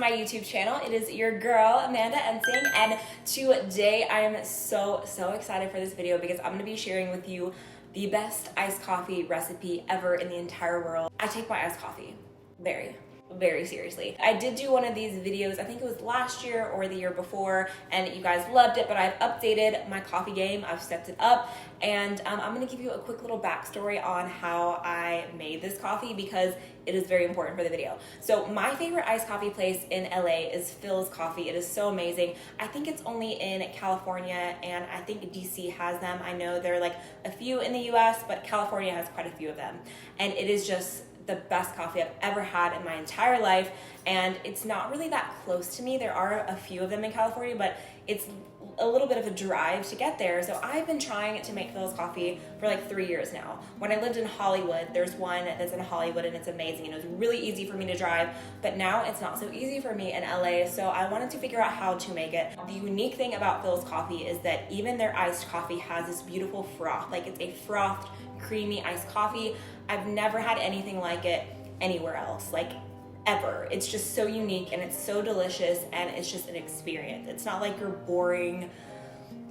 my YouTube channel. It is your girl, AmandaEnsing, and today I am so excited for this video because I'm going to be sharing with you the best iced coffee recipe ever in the entire world. I take my iced coffee very seriously. I did do one of these videos, I think it was last year or the year before, and you guys loved it, but I've updated my coffee game. I've stepped it up, and I'm gonna give you a quick little backstory on how I made this coffee because it is very important for the video. So my favorite iced coffee place in LA is Philz Coffee. It is so amazing. I think it's only in California, and I think DC has them. I know there are like a few in the US, but California has quite a few of them. And it is just the best coffee I've ever had in my entire life, and it's not really that close to me. There are a few of them in California, but it's a little bit of a drive to get there. So I've been trying to make Philz coffee for like 3 years now. When I lived in Hollywood, there's one that's in Hollywood and it's amazing, and it was really easy for me to drive, but now it's not so easy for me in LA, so I wanted to figure out how to make it. The unique thing about Philz coffee is that even their iced coffee has this beautiful froth. Like, it's a frothed, creamy iced coffee. I've never had anything like it anywhere else, like ever. It's just so unique and it's so delicious, and it's just an experience. It's not like your boring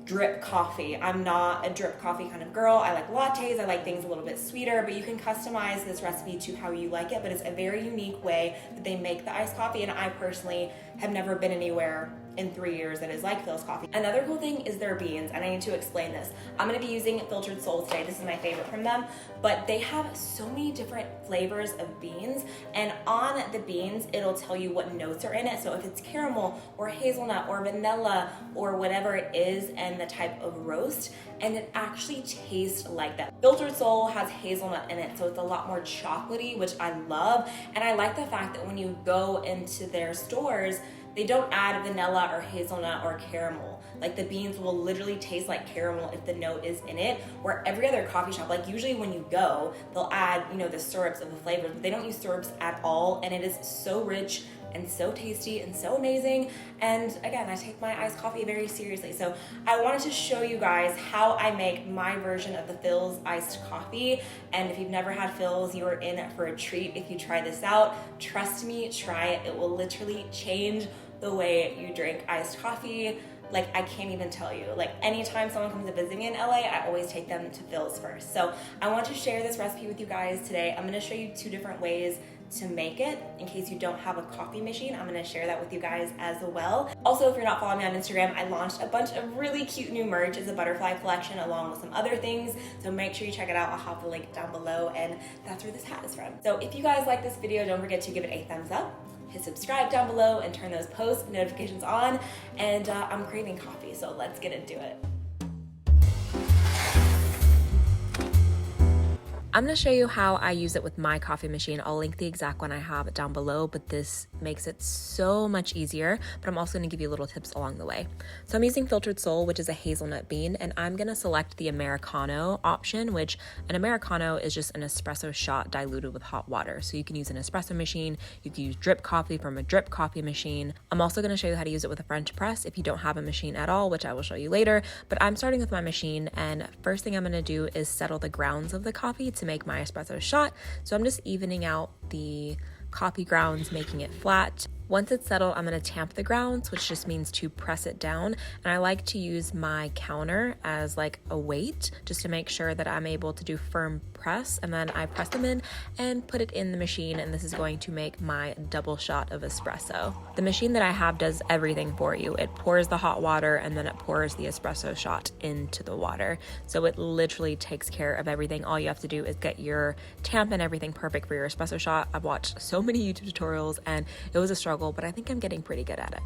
drip coffee. I'm not a drip coffee kind of girl. I like lattes. I like things a little bit sweeter, but you can customize this recipe to how you like it, but it's a very unique way that they make the iced coffee, and I personally have never been anywhere in 3 years that is like Philz coffee. Another cool thing is their beans, and I need to explain this. I'm gonna be using Filtered Soul today. This is my favorite from them, but they have so many different flavors of beans, and on the beans, it'll tell you what notes are in it. So if it's caramel or hazelnut or vanilla or whatever it is, and the type of roast, and it actually tastes like that. Filtered Soul has hazelnut in it, so it's a lot more chocolatey, which I love, and I like the fact that when you go into their stores, they don't add vanilla or hazelnut or caramel. Like, the beans will literally taste like caramel if the note is in it, where every other coffee shop, like usually when you go, they'll add, you know, the syrups of the flavors, but they don't use syrups at all, and it is so rich and so tasty and so amazing. And again, I take my iced coffee very seriously. So I wanted to show you guys how I make my version of the Philz iced coffee. And if you've never had Philz, you are in for a treat if you try this out. Trust me, try it. It will literally change the way you drink iced coffee. Like, I can't even tell you. Like, anytime someone comes to visit me in LA, I always take them to Philz first. So I want to share this recipe with you guys today. I'm gonna show you 2 different ways to make it. In case you don't have a coffee machine, I'm gonna share that with you guys as well. Also, if you're not following me on Instagram, I launched a bunch of really cute new merch. It's a butterfly collection along with some other things, so make sure you check it out. I'll have the link down below, and that's where this hat is from. So if you guys like this video, don't forget to give it a thumbs up, hit subscribe down below, and turn those post notifications on. And I'm craving coffee, so let's get into it. I'm gonna show you how I use it with my coffee machine. I'll link the exact one I have down below, but this makes it so much easier. But I'm also gonna give you little tips along the way. So I'm using Filtered Soul, which is a hazelnut bean, and I'm gonna select the Americano option, which an Americano is just an espresso shot diluted with hot water. So you can use an espresso machine, you can use drip coffee from a drip coffee machine. I'm also gonna show you how to use it with a French press if you don't have a machine at all, which I will show you later. But I'm starting with my machine, and first thing I'm gonna do is settle the grounds of the coffee to make my espresso shot. So I'm just evening out the coffee grounds, making it flat. Once it's settled, I'm going to tamp the grounds, which just means to press it down. And I like to use my counter as like a weight just to make sure that I'm able to do firm press. And then I press them in and put it in the machine. And this is going to make my double shot of espresso. The machine that I have does everything for you. It pours the hot water and then it pours the espresso shot into the water. So it literally takes care of everything. All you have to do is get your tamp and everything perfect for your espresso shot. I've watched so many YouTube tutorials and it was a struggle, but I think I'm getting pretty good at it.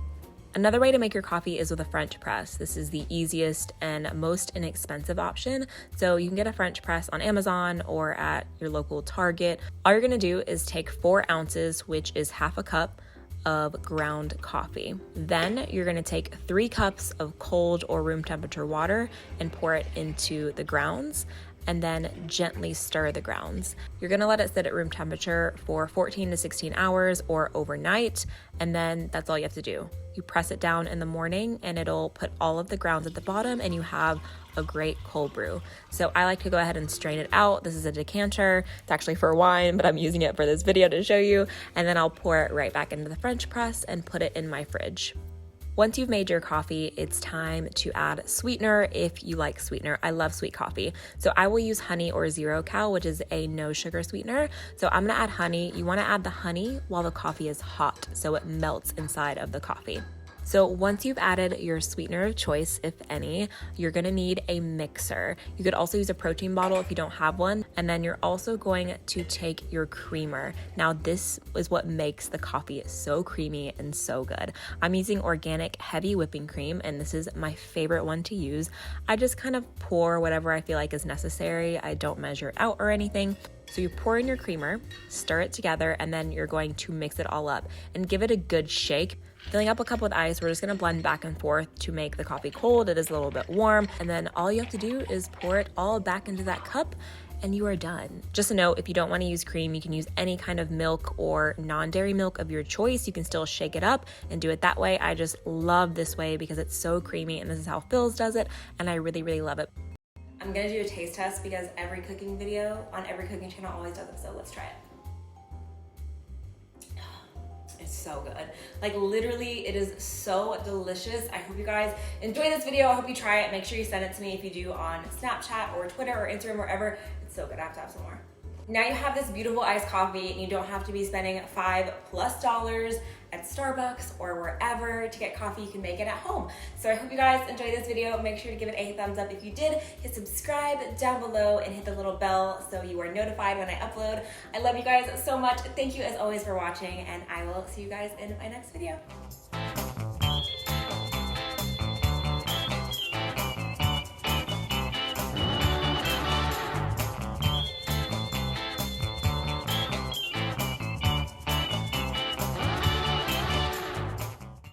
Another way to make your coffee is with a French press. This is the easiest and most inexpensive option. So you can get a French press on Amazon or at your local Target. All you're gonna do is take 4 ounces, which is half a cup of ground coffee. Then you're gonna take 3 cups of cold or room temperature water and pour it into the grounds. and then gently stir the grounds. You're gonna let it sit at room temperature for 14 to 16 hours or overnight, and then that's all you have to do. You press it down in the morning and it'll put all of the grounds at the bottom and you have a great cold brew. So I like to go ahead and strain it out. This is a decanter. It's actually for wine, but I'm using it for this video to show you. And then I'll pour it right back into the French press and put it in my fridge. Once you've made your coffee, it's time to add sweetener if you like sweetener. I love sweet coffee. So I will use honey or zero cal, which is a no sugar sweetener. So I'm gonna add honey. You wanna add the honey while the coffee is hot so it melts inside of the coffee. So once you've added your sweetener of choice, if any, you're gonna need a mixer. You could also use a protein bottle if you don't have one. And then you're also going to take your creamer. Now this is what makes the coffee so creamy and so good. I'm using organic heavy whipping cream and this is my favorite one to use. I just kind of pour whatever I feel like is necessary. I don't measure it out or anything. So you pour in your creamer, stir it together, and then you're going to mix it all up and give it a good shake. Filling up a cup with ice, we're just gonna blend back and forth to make the coffee cold. It is a little bit warm, and then all you have to do is pour it all back into that cup and you are done. Just a note, if you don't wanna use cream, you can use any kind of milk or non-dairy milk of your choice. You can still shake it up and do it that way. I just love this way because it's so creamy and this is how Philz does it, and I really, really love it. I'm gonna do a taste test because every cooking video on every cooking channel always does it, so let's try it. It's so good. Like literally, it is so delicious. I hope you guys enjoy this video. I hope you try it. Make sure you send it to me if you do on Snapchat or Twitter or Instagram, wherever. It's so good. I have to have some more. Now you have this beautiful iced coffee and you don't have to be spending $5+ at Starbucks or wherever to get coffee. You can make it at home. So I hope you guys enjoyed this video. Make sure to give it a thumbs up if you did. Hit subscribe down below and hit the little bell so you are notified when I upload. I love you guys so much. Thank you as always for watching, and I will see you guys in my next video.